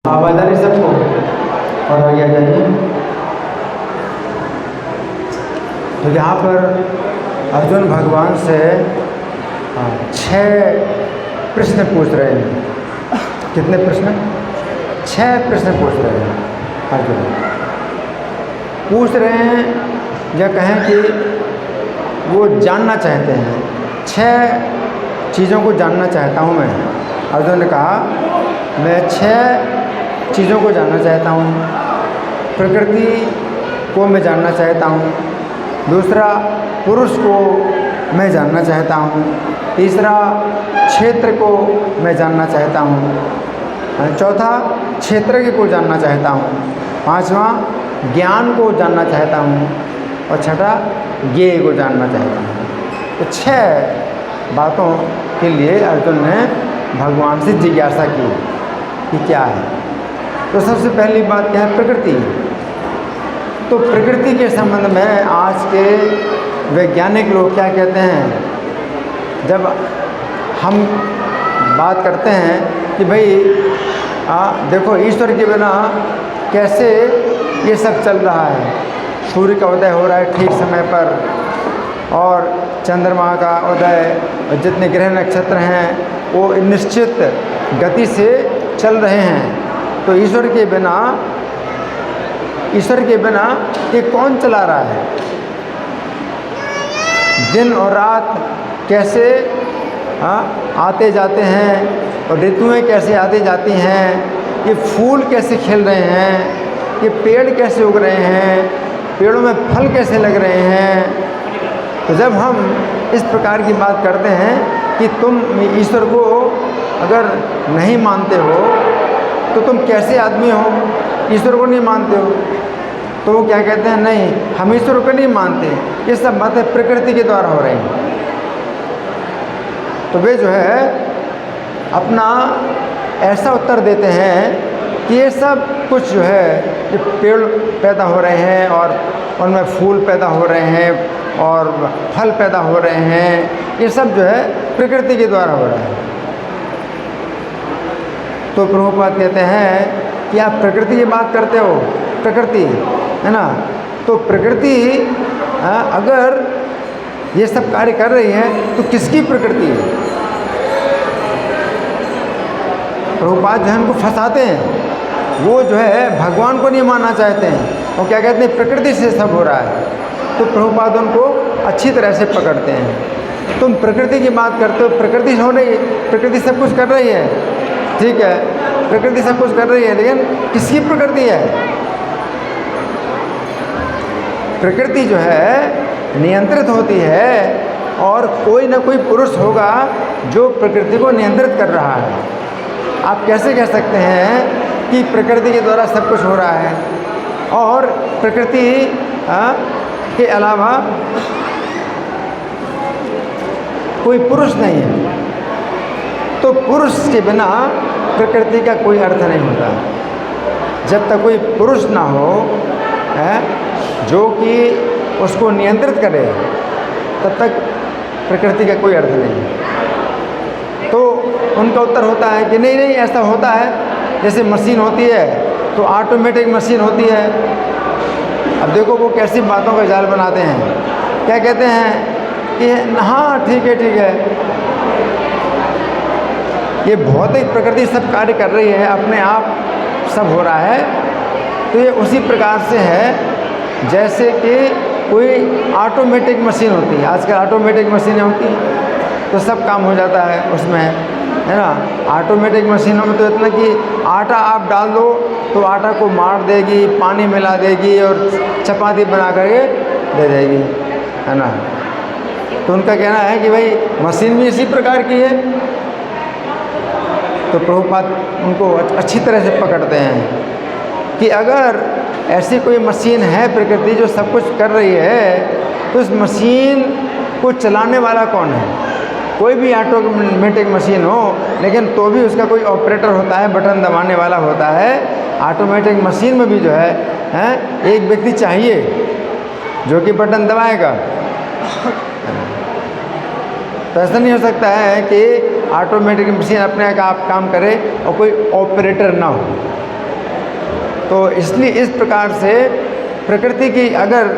आवाज आ रही सबको? और आगे आ जाइए। तो यहाँ पर अर्जुन भगवान से 6 प्रश्न पूछ रहे हैं। कितने प्रश्न? 6 प्रश्न पूछ रहे हैं अर्जुन। पूछ रहे हैं या कहें कि वो जानना चाहते हैं। 6 चीज़ों को जानना चाहता हूँ मैं। अर्जुन ने कहा मैं 6 चीज़ों को जानना चाहता हूँ। प्रकृति को मैं जानना चाहता हूँ। दूसरा, पुरुष को मैं जानना चाहता हूँ। तीसरा, क्षेत्र को मैं जानना चाहता हूँ। चौथा, क्षेत्रज्ञ को जानना चाहता हूँ। पांचवा, ज्ञान को जानना चाहता हूँ। और छठा, ज्ञेय को जानना चाहता हूँ। तो 6 बातों के लिए अर्जुन ने भगवान से जिज्ञासा की कि क्या है। तो सबसे पहली बात क्या है? प्रकृति। तो प्रकृति के संबंध में आज के वैज्ञानिक लोग क्या कहते हैं? जब हम बात करते हैं कि भाई देखो ईश्वर के बिना कैसे ये सब चल रहा है। सूर्य का उदय हो रहा है ठीक समय पर, और चंद्रमा का उदय, और जितने ग्रह नक्षत्र हैं वो निश्चित गति से चल रहे हैं। तो ईश्वर के बिना ये कौन चला रहा है? दिन और रात कैसे आते जाते हैं, और ऋतुएं कैसे आती जाती हैं, ये फूल कैसे खिल रहे हैं, ये पेड़ कैसे उग रहे हैं, पेड़ों में फल कैसे लग रहे हैं। तो जब हम इस प्रकार की बात करते हैं कि तुम ईश्वर को अगर नहीं मानते हो तो तुम कैसे आदमी हो, ईश्वर को नहीं मानते हो, तो वो क्या कहते हैं? नहीं, हम ईश्वर को नहीं मानते। ये सब बातें प्रकृति के द्वारा हो रही हैं। तो वे जो है अपना ऐसा उत्तर देते हैं कि ये सब कुछ जो है, ये पेड़ पैदा हो रहे हैं और उनमें फूल पैदा हो रहे हैं और फल पैदा हो रहे हैं, ये सब जो है प्रकृति के द्वारा हो रहा है। तो प्रभुपाद कहते हैं कि आप प्रकृति की बात करते हो, प्रकृति है ना। तो प्रकृति अगर ये सब कार्य कर रही है तो किसकी प्रकृति है? प्रभुपाद जो है उनको फंसाते हैं। वो जो है भगवान को नहीं मानना चाहते हैं। वो क्या कहते हैं? प्रकृति से सब हो रहा है। तो प्रभुपाद उनको अच्छी तरह से पकड़ते हैं। तुम प्रकृति की बात करते हो, प्रकृति हो रही है, प्रकृति सब कुछ कर रही है, ठीक है, प्रकृति सब कुछ कर रही है, लेकिन किसकी प्रकृति है? प्रकृति जो है नियंत्रित होती है, और कोई ना कोई पुरुष होगा जो प्रकृति को नियंत्रित कर रहा है। आप कैसे कह सकते हैं कि प्रकृति के द्वारा सब कुछ हो रहा है और प्रकृति के अलावा कोई पुरुष नहीं है? तो पुरुष के बिना प्रकृति का कोई अर्थ नहीं होता। जब तक कोई पुरुष ना हो जो कि उसको नियंत्रित करे, तब तक प्रकृति का कोई अर्थ नहीं है। तो उनका उत्तर होता है कि नहीं, ऐसा होता है। जैसे मशीन होती है तो ऑटोमेटिक मशीन होती है। अब देखो वो कैसी बातों का जाल बनाते हैं। क्या कहते हैं कि हाँ ठीक है, ये भौतिक प्रकृति सब कार्य कर रही है, अपने आप सब हो रहा है। तो ये उसी प्रकार से है जैसे कि कोई ऑटोमेटिक मशीन होती है। आजकल ऑटोमेटिक मशीनें होती हैं तो सब काम हो जाता है उसमें, है ना। ऑटोमेटिक मशीनों में तो इतना कि आटा आप डाल दो तो आटा को मार देगी, पानी मिला देगी और चपाती बना करके दे देगी, है ना। तो उनका कहना है कि भाई मशीन भी इसी प्रकार की है। तो प्रभुपाद उनको अच्छी तरह से पकड़ते हैं कि अगर ऐसी कोई मशीन है प्रकृति जो सब कुछ कर रही है, तो इस मशीन को चलाने वाला कौन है? कोई भी ऑटोमेटिक मशीन हो, लेकिन तो भी उसका कोई ऑपरेटर होता है, बटन दबाने वाला होता है। ऑटोमेटिक मशीन में भी जो है एक व्यक्ति चाहिए जो कि बटन दबाएगा। तो ऐसा नहीं हो सकता है कि ऑटोमेटिक मशीन अपने आप काम करे और कोई ऑपरेटर ना हो। तो इसलिए इस प्रकार से प्रकृति की अगर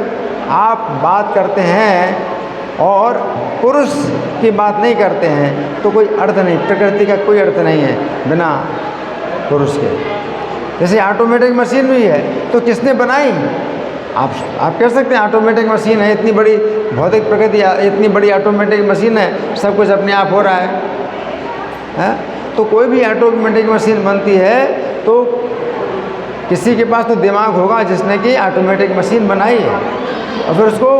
आप बात करते हैं और पुरुष की बात नहीं करते हैं तो कोई अर्थ नहीं, प्रकृति का कोई अर्थ नहीं है बिना पुरुष के। जैसे ऑटोमेटिक मशीन भी है तो किसने बनाई? आप कह सकते हैं ऑटोमेटिक मशीन है, इतनी बड़ी भौतिक प्रकृति, इतनी बड़ी ऑटोमेटिक मशीन है, सब कुछ अपने आप हो रहा है? तो कोई भी ऑटोमेटिक मशीन बनती है तो किसी के पास तो दिमाग होगा जिसने कि ऑटोमेटिक मशीन बनाई है, और फिर उसको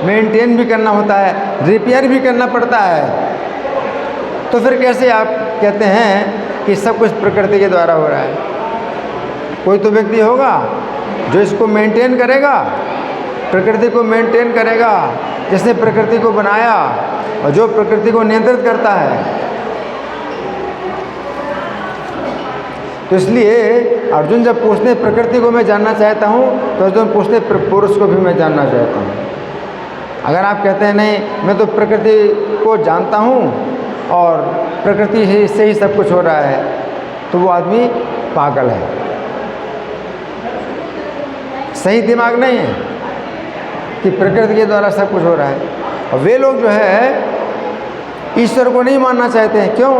मेंटेन भी करना होता है, रिपेयर भी करना पड़ता है। तो फिर कैसे आप कहते हैं कि सब कुछ प्रकृति के द्वारा हो रहा है? कोई तो व्यक्ति होगा जो इसको मेंटेन करेगा, प्रकृति को मेंटेन करेगा, जिसने प्रकृति को बनाया और जो प्रकृति को नियंत्रित करता है। तो इसलिए अर्जुन जब पूछते प्रकृति को मैं जानना चाहता हूँ तो अर्जुन पूछते पुरुष को भी मैं जानना चाहता हूँ। अगर आप कहते हैं नहीं मैं तो प्रकृति को जानता हूँ और प्रकृति से ही सब कुछ हो रहा है, तो वो आदमी पागल है, सही दिमाग नहीं है कि प्रकृति के द्वारा सब कुछ हो रहा है। और वे लोग जो है ईश्वर को नहीं मानना चाहते हैं। क्यों?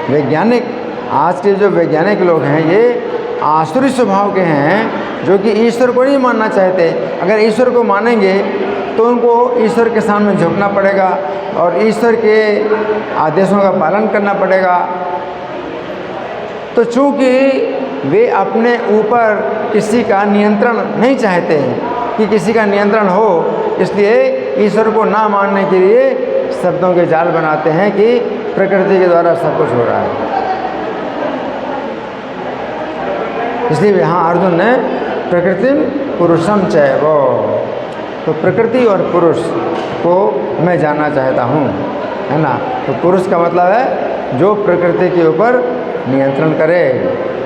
वैज्ञानिक, आज के जो वैज्ञानिक लोग हैं ये आसुरी स्वभाव के हैं जो कि ईश्वर को नहीं मानना चाहते। अगर ईश्वर को मानेंगे तो उनको ईश्वर के सामने झुकना पड़ेगा और ईश्वर के आदेशों का पालन करना पड़ेगा। तो चूँकि वे अपने ऊपर किसी का नियंत्रण नहीं चाहते हैं कि किसी का नियंत्रण हो, इसलिए ईश्वर को ना मानने के लिए शब्दों के जाल बनाते हैं कि प्रकृति के द्वारा सब कुछ हो रहा है। इसलिए यहाँ अर्जुन ने प्रकृति पुरुषम चैव, तो प्रकृति और पुरुष को मैं जानना चाहता हूँ, है ना। तो पुरुष का मतलब है जो प्रकृति के ऊपर नियंत्रण करे,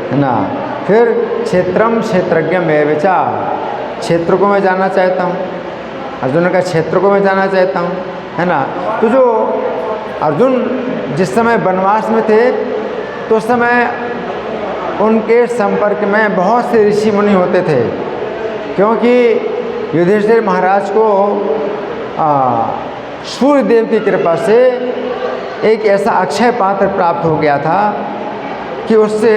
है ना। फिर क्षेत्रम क्षेत्रज्ञ में विचार, क्षेत्र को मैं जानना चाहता हूँ। अर्जुन का क्षेत्र को मैं जानना चाहता हूँ, है ना। तो जो अर्जुन जिस समय वनवास में थे तो उस समय उनके संपर्क में बहुत से ऋषि मुनि होते थे, क्योंकि युधिष्ठिर महाराज को सूर्य देव की कृपा से एक ऐसा अक्षय पात्र प्राप्त हो गया था कि उससे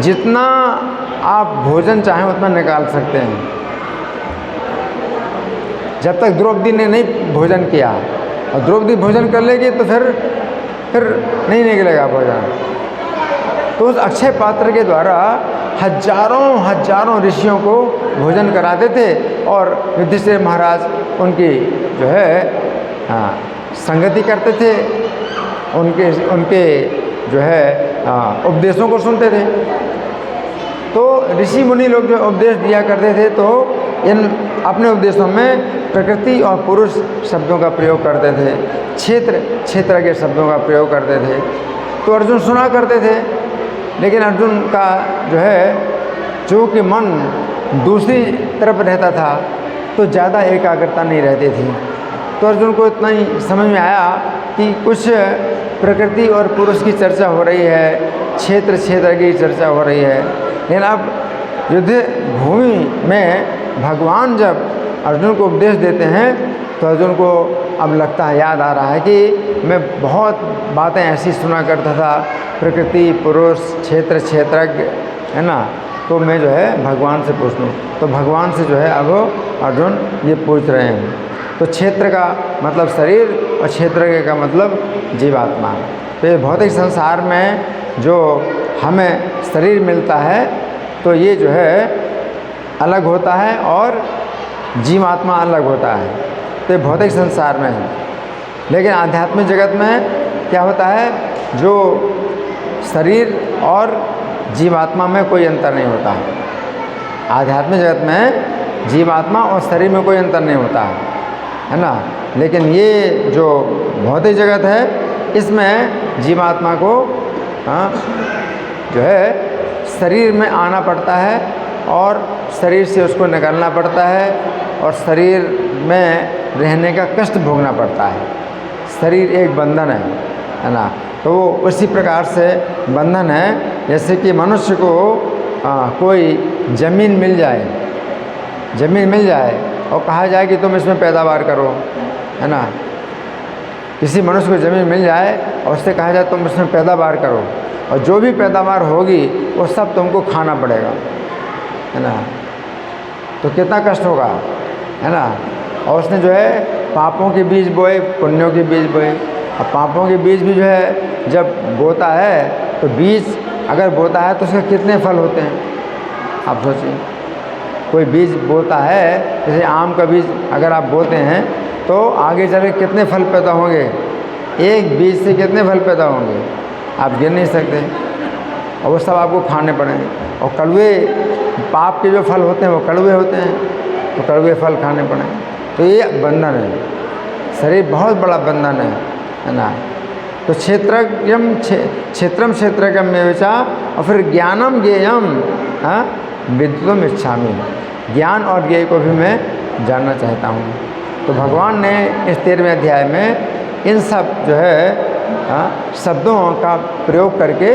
जितना आप भोजन चाहें उतना निकाल सकते हैं। जब तक द्रौपदी ने नहीं भोजन किया, और द्रौपदी भोजन कर लेगी तो फिर नहीं निकलेगा भोजन। तो उस अक्षय पात्र के द्वारा हजारों ऋषियों को भोजन कराते थे और युधिष्ठिर महाराज उनकी जो है संगति करते थे, उनके जो है उपदेशों को सुनते थे। तो ऋषि मुनि लोग जो उपदेश दिया करते थे तो इन अपने उपदेशों में प्रकृति और पुरुष शब्दों का प्रयोग करते थे, क्षेत्र के शब्दों का प्रयोग करते थे। तो अर्जुन सुना करते थे, लेकिन अर्जुन का जो है चूँकि मन दूसरी तरफ रहता था तो ज़्यादा एकाग्रता नहीं रहती थी। तो अर्जुन को इतना ही समझ में आया कि कुछ प्रकृति और पुरुष की चर्चा हो रही है, क्षेत्र की चर्चा हो रही है। लेकिन अब युद्ध भूमि में भगवान जब अर्जुन को उपदेश देते हैं तो अर्जुन को अब लगता है, याद आ रहा है कि मैं बहुत बातें ऐसी सुना करता था, प्रकृति, पुरुष, क्षेत्रज्ञ, है ना। तो मैं जो है भगवान से पूछ लूँ। तो भगवान से जो है अब अर्जुन ये पूछ रहे हैं। तो क्षेत्र का मतलब शरीर और क्षेत्रज्ञ का मतलब जीवात्मा। तो ये भौतिक संसार में जो हमें शरीर मिलता है तो ये जो है अलग होता है और जीवात्मा अलग होता है। तो ये भौतिक संसार में है। लेकिन आध्यात्मिक जगत में क्या होता है, जो शरीर और जीवात्मा में कोई अंतर नहीं होता है। आध्यात्मिक जगत में जीवात्मा और शरीर में कोई अंतर नहीं होता है ना। लेकिन ये जो भौतिक जगत है इसमें जीवात्मा को जो है शरीर में आना पड़ता है और शरीर से उसको निकलना पड़ता है और शरीर में रहने का कष्ट भोगना पड़ता है। शरीर एक बंधन है ना। तो वो उसी प्रकार से बंधन है, जैसे कि मनुष्य को कोई ज़मीन मिल जाए और कहा जाए कि तुम इसमें पैदावार करो, है ना। किसी मनुष्य को ज़मीन मिल जाए और उससे कहा जाए तुम इसमें पैदावार करो, और जो भी पैदावार होगी वो सब तुमको खाना पड़ेगा, है ना। तो कितना कष्ट होगा, है ना। और उसने जो है पापों के बीज बोए, पुण्यों के बीज बोए। अब पापों के बीज भी जो है जब बोता है तो बीज अगर बोता है तो उसके कितने फल होते हैं, आप सोचिए। कोई बीज बोता है, जैसे आम का बीज अगर आप बोते हैं तो आगे चल के कितने फल पैदा होंगे, एक बीज से कितने फल पैदा होंगे आप गिन नहीं सकते, और वो सब आपको खाने पड़ेंगे। और कड़वे पाप के जो फल होते हैं वो कड़वे होते हैं, तो कड़वे फल खाने पड़ेंगे। तो ये बंधन है, शरीर बहुत बड़ा बंधन है ना। तो क्षेत्रम क्षेत्रज्ञम में विचा, और फिर ज्ञानम ज्ञेयम विद्युतम इच्छामि, ज्ञान और ज्ञेय को भी मैं जानना चाहता हूँ। तो भगवान ने इस 13वें अध्याय में इन सब जो है शब्दों का प्रयोग करके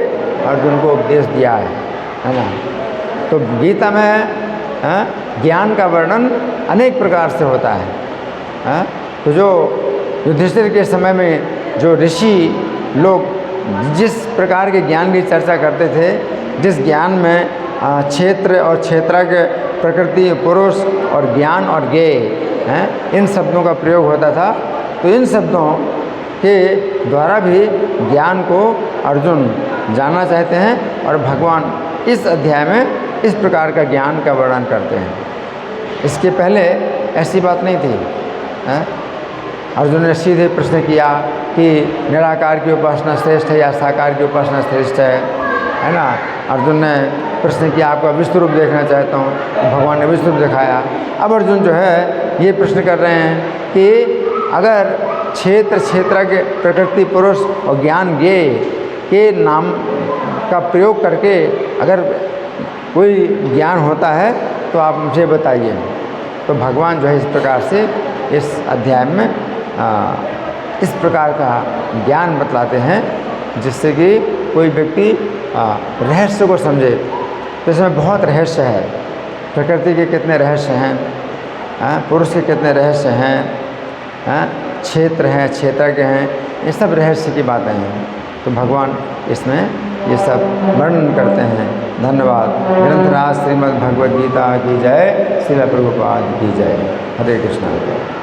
अर्जुन को उपदेश दिया है ना। तो गीता में ज्ञान का वर्णन अनेक प्रकार से होता है। तो जो युधिष्ठिर के समय में जो ऋषि लोग जिस प्रकार के ज्ञान की चर्चा करते थे, जिस ज्ञान में क्षेत्र और क्षेत्रज्ञ, प्रकृति, पुरुष और ज्ञान और ज्ञेय इन शब्दों का प्रयोग होता था, तो इन शब्दों के द्वारा भी ज्ञान को अर्जुन जानना चाहते हैं। और भगवान इस अध्याय में इस प्रकार का ज्ञान का वर्णन करते हैं। इसके पहले ऐसी बात नहीं थी। अर्जुन ने सीधे प्रश्न किया कि निराकार की उपासना श्रेष्ठ है या साकार की उपासना श्रेष्ठ है ना। अर्जुन ने प्रश्न किया आपका विश्व रूप देखना चाहता हूँ, भगवान ने विश्व रूप दिखाया। अब अर्जुन जो है ये प्रश्न कर रहे हैं कि अगर क्षेत्रज्ञ, प्रकृति, पुरुष और ज्ञान ज्ञेय के नाम का प्रयोग करके अगर कोई ज्ञान होता है तो आप मुझे बताइए। तो भगवान जो है इस प्रकार से इस अध्याय में इस प्रकार का ज्ञान बतलाते हैं जिससे कि कोई व्यक्ति रहस्य को समझे। तो इसमें बहुत रहस्य है, प्रकृति के कितने रहस्य हैं, पुरुष के कितने रहस्य हैं, क्षेत्र हैं, क्षेत्रज्ञ हैं, ये सब रहस्य की बातें हैं। तो भगवान इसमें ये सब वर्णन करते हैं। धन्यवाद। ग्रंथराज श्रीमद् भगवद गीता की जय, श्रील प्रभुपाद की जय। हरे कृष्ण।